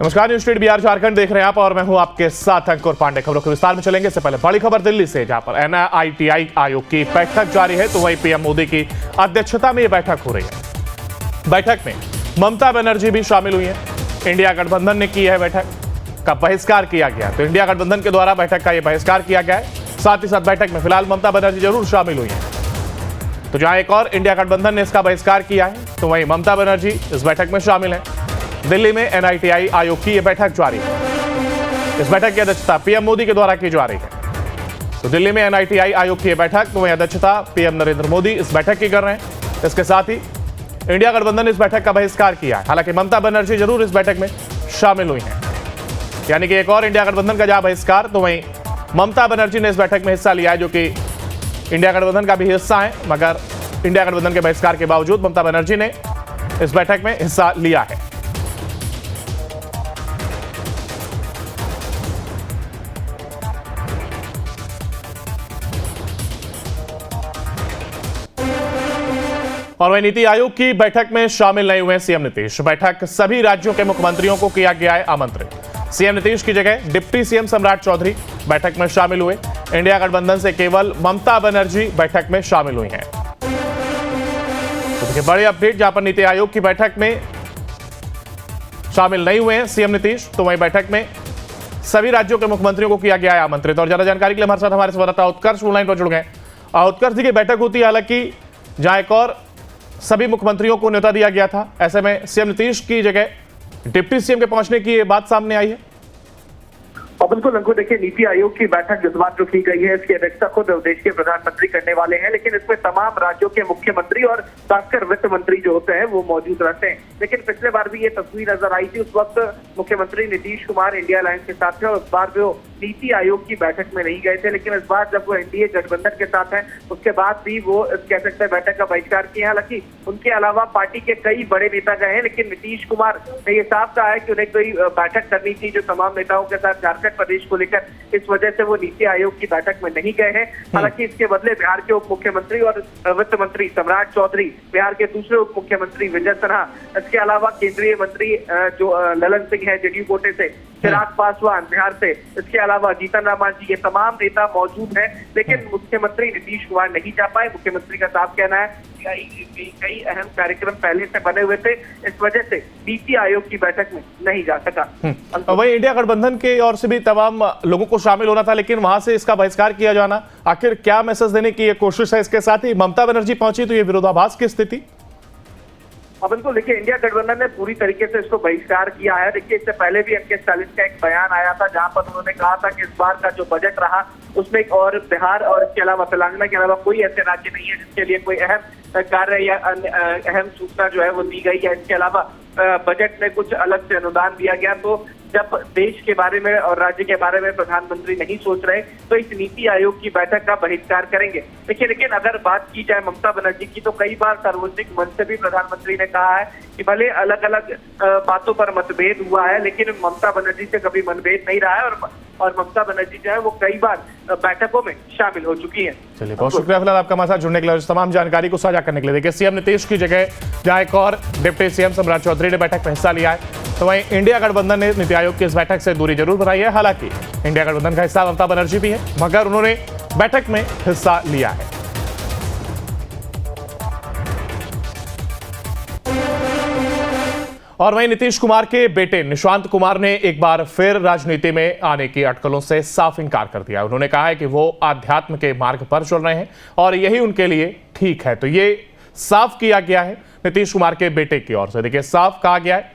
नमस्कार, news street Bihar Jharkhand देख रहे हैं आप और मैं हूं आपके साथ अंकुर पांडे। खबरों के विस्तार में चलेंगे। इससे पहले बड़ी खबर दिल्ली से, जहां पर NITI आयोग की बैठक जारी है, तो वहीं पीएम मोदी की अध्यक्षता में यह बैठक हो रही है। बैठक में ममता बनर्जी भी शामिल हुई है। इंडिया गठबंधन ने की है बैठक का बहिष्कार किया गया, तो इंडिया गठबंधन के द्वारा बैठक का यह बहिष्कार किया गया है। साथ ही साथ बैठक में फिलहाल ममता बनर्जी जरूर शामिल हुई है। तो जहां एक और इंडिया गठबंधन ने इसका बहिष्कार किया है, तो वहीं ममता बनर्जी इस बैठक में शामिल है। दिल्ली में NITI आयोग की यह बैठक जारी है। इस बैठक की अध्यक्षता पीएम मोदी के द्वारा की जा रही है। तो दिल्ली में NITI आयोग की यह बैठक, तो वहीं अध्यक्षता पीएम नरेंद्र मोदी इस बैठक की कर रहे हैं। इसके साथ ही इंडिया गठबंधन ने इस बैठक का बहिष्कार किया है। हालांकि ममता बनर्जी जरूर इस बैठक में शामिल हुई हैं। यानी कि एक और इंडिया गठबंधन का जहां बहिष्कार, तो वहीं ममता बनर्जी ने इस बैठक में हिस्सा लिया है, जो कि इंडिया गठबंधन का भी हिस्सा है। मगर इंडिया गठबंधन के बहिष्कार के बावजूद ममता बनर्जी ने इस बैठक में हिस्सा लिया है। और वहीं नीति आयोग की बैठक में शामिल नहीं हुए सीएम नीतीश। बैठक सभी राज्यों के मुख्यमंत्रियों को किया गया है आमंत्रित। सीएम नीतीश की जगह डिप्टी सीएम सम्राट चौधरी बैठक में शामिल हुए। इंडिया गठबंधन से केवल ममता बनर्जी बैठक में शामिल हुई हैं। तो देखिए बड़ी अपडेट, जहां पर नीति आयोग की बैठक में शामिल नहीं हुए हैं सीएम नीतीश, तो वहीं बैठक में सभी राज्यों के मुख्यमंत्रियों को किया गया है आमंत्रित। और ज्यादा जानकारी के लिए हमारे साथ हमारे संवाददाता उत्कर्ष ऑनलाइन पर जुड़ गए। उत्कर्ष जी, की बैठक होती है, हालांकि जहां एक और सभी मुख्यमंत्रियों को न्योता दिया गया था, ऐसे में सीएम नीतीश की जगह डिप्टी सीएम के पहुंचने की ये बात सामने आई है। और बिल्कुल अंकुर, देखिए नीति आयोग की बैठक इस बार जो की गई है, इसकी अध्यक्षता खुद देश के प्रधानमंत्री करने वाले हैं। लेकिन इसमें तमाम राज्यों के मुख्यमंत्री और खासकर वित्त मंत्री जो होते हैं वो मौजूद रहते हैं। लेकिन पिछले बार भी ये तस्वीर नजर आई थी। उस वक्त मुख्यमंत्री नीतीश कुमार इंडिया अलायंस के साथ थे और उस बार वो नीति आयोग की बैठक में नहीं गए थे। लेकिन इस बार जब वो एनडीए गठबंधन के साथ हैं, उसके बाद भी वो कह सकते हैं बैठक का बहिष्कार किया। हालांकि उनके अलावा पार्टी के कई बड़े नेता गए हैं, लेकिन नीतीश कुमार ने ये साफ कहा है कि उन्हें कोई बैठक करनी थी जो तमाम नेताओं के साथ झारखंड प्रदेश को लेकर, इस वजह से वो नीति आयोग की बैठक में नहीं गए हैं। हालांकि इसके बदले बिहार के उप मुख्यमंत्री और वित्त मंत्री सम्राट चौधरी, बिहार के दूसरे उप मुख्यमंत्री विजय सिन्हा, इसके अलावा केंद्रीय मंत्री जो ललन सिंह है जेडीयू कोटे से, चिराग पासवान बिहार से, इसके अलावा जीतन राम मांझी, ये तमाम नेता मौजूद हैं। लेकिन मुख्यमंत्री नीतीश कुमार नहीं जा पाए। मुख्यमंत्री का साफ कहना है कई अहम कार्यक्रम पहले से बने हुए थे, इस वजह से नीति आयोग की बैठक में नहीं जा सका। वहीं इंडिया गठबंधन के और से भी तमाम लोगों को शामिल होना था, लेकिन वहां से इसका बहिष्कार किया जाना, आखिर क्या मैसेज देने की ये कोशिश है? इसके साथ ही ममता बनर्जी पहुंची, तो ये विरोधाभास की स्थिति। अब बिल्कुल देखिए, इंडिया गठबंधन ने पूरी तरीके से इसको बहिष्कार किया है। देखिए, इससे पहले भी अंकित चालीस का एक बयान आया था, जहां पर उन्होंने कहा था कि इस बार का जो बजट रहा उसमें और बिहार और इसके अलावा तेलंगाना के अलावा कोई ऐसे राज्य नहीं है जिसके लिए कोई अहम कार्य या अहम सूचना जो है वो दी गई है। इसके अलावा बजट में कुछ अलग से अनुदान दिया गया। तो जब देश के बारे में और राज्य के बारे में प्रधानमंत्री नहीं सोच रहे, तो इस नीति आयोग की बैठक का बहिष्कार करेंगे। देखिए, लेकिन अगर बात की जाए ममता बनर्जी की, तो कई बार सार्वजनिक मंच से भी प्रधानमंत्री ने कहा है कि भले अलग अलग बातों पर मतभेद हुआ है, लेकिन ममता बनर्जी से कभी मतभेद नहीं रहा है। और ममता बनर्जी जो है वो कई बार बैठकों में शामिल हो चुकी है। चलिए, बहुत शुक्रिया फिलहाल आपका हमारे साथ जुड़ने के लिए, तमाम जानकारी को साझा करने के लिए। देखिए, सीएम नीतीश की जगह जहां एक और डिप्टी सीएम सम्राट चौधरी ने बैठक में हिस्सा लिया है, तो वहीं इंडिया गठबंधन ने नीति आयोग की इस बैठक से दूरी जरूर बनाई है। हालांकि इंडिया गठबंधन का हिस्सा ममता बनर्जी भी है, मगर उन्होंने बैठक में हिस्सा लिया है। और वहीं नीतीश कुमार के बेटे निशांत कुमार ने एक बार फिर राजनीति में आने की अटकलों से साफ इनकार कर दिया। उन्होंने कहा है कि वो आध्यात्म के मार्ग पर चल रहे हैं और यही उनके लिए ठीक है। तो ये साफ किया गया है नीतीश कुमार के बेटे की ओर से। देखिए, साफ कहा गया है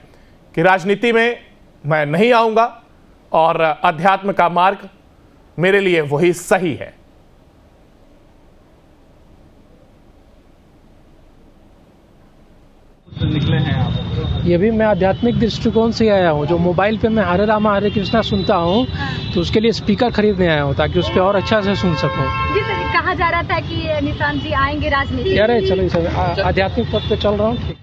कि राजनीति में मैं नहीं आऊंगा और अध्यात्म का मार्ग मेरे लिए वही सही है। निकले हैं आप? ये भी मैं आध्यात्मिक दृष्टिकोण से आया हूँ। जो मोबाइल पे मैं हरे रामा हरे कृष्णा सुनता हूँ, तो उसके लिए स्पीकर खरीदने आया हूँ ताकि उस पर और अच्छा से सुन सकूँ। जी सर, कहा जा रहा था कि निशांत जी आएंगे राजनीति। कह रहे चलो आध्यात्मिक पथ पे चल रहा हूँ।